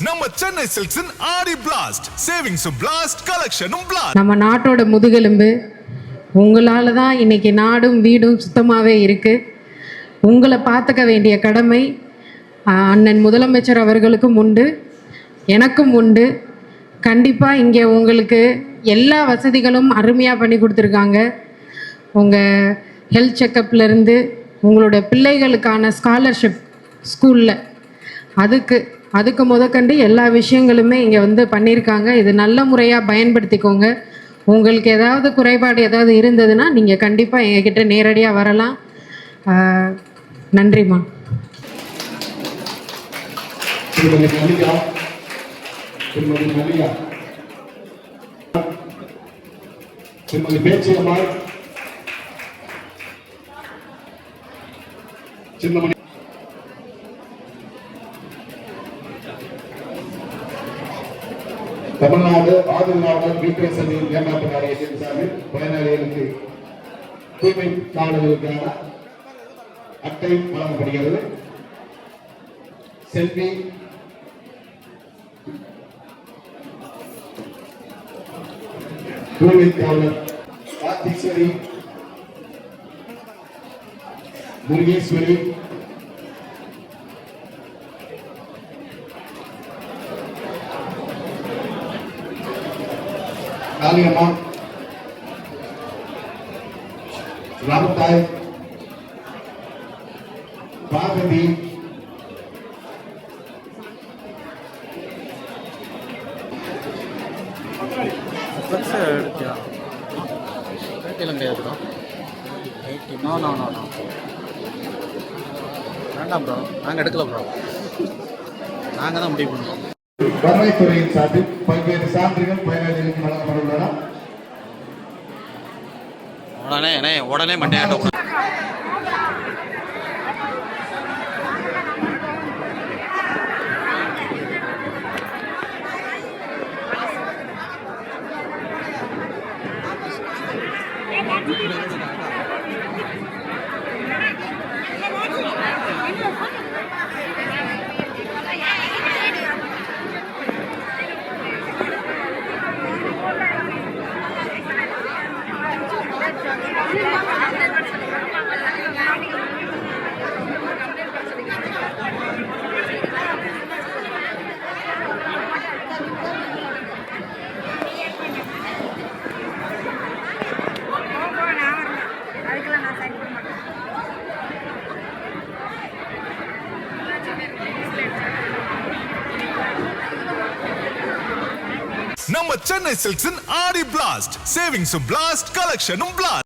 நம்ம சென்னை சில்க்ஸின் ஆடி blast சேவிங்ஸும் blast கலெக்ஷனும் blast. நம்ம நாட்டோட முதுகெலும்பு. உங்களால் தான் இன்னைக்கு நாடும் வீடும் சுத்தமாகவே இருக்குது. உங்களை பார்த்துக்க வேண்டிய கடமை அண்ணன் முதலமைச்சர் அவர்களுக்கும் உண்டு, எனக்கும் உண்டு. கண்டிப்பாக இங்கே உங்களுக்கு எல்லா வசதிகளும் அருமையாக பண்ணி கொடுத்துருக்காங்க. உங்கள் ஹெல்த் செக்கப்லேருந்து உங்களோட பிள்ளைகளுக்கான ஸ்காலர்ஷிப் ஸ்கூலில் அதுக்கு முதற்கண்டு எல்லா விஷயங்களுமே இங்கே வந்து பண்ணியிருக்காங்க. இது நல்ல முறையாக பயன்படுத்திக்கோங்க. உங்களுக்கு ஏதாவது குறைபாடு ஏதாவது இருந்ததுன்னா நீங்கள் கண்டிப்பாக எங்ககிட்ட நேரடியாக வரலாம். நன்றிம்மா. தமிழ்நாடு ஆதிநாடு வீட்டரசனின் ஏமாற்று வாரியத்தின் சார்பில் பயனாளிகளுக்கு தூய்மை காவலர்களுக்கான அட்டை வழங்கப்படுகிறது. செல்வி தூய்மை காவலர் ஆத்தீஸ்வரி, முருகேஸ்வரி, காளியம்மா, ராமதாய், பார்வதி, வேண்டாம் ப்ரோ, நாங்கள் எடுக்கல ப்ரோ, நாங்கள் தான் முடிவு பண்ணுவோம். வருவாய்த்துறையின் சார்பில் பல்வேறு சான்றுகள் பயனாளிகளுக்கு வழங்கப்பட்டுள்ளன. உடனே மண்டையாட்டம். நம்ம சென்னை சில்க்ஸின் ஆடி பிளாஸ்ட் சேவிங்ஸும் பிளாஸ்ட் கலெக்ஷனும் பிளாஸ்ட்.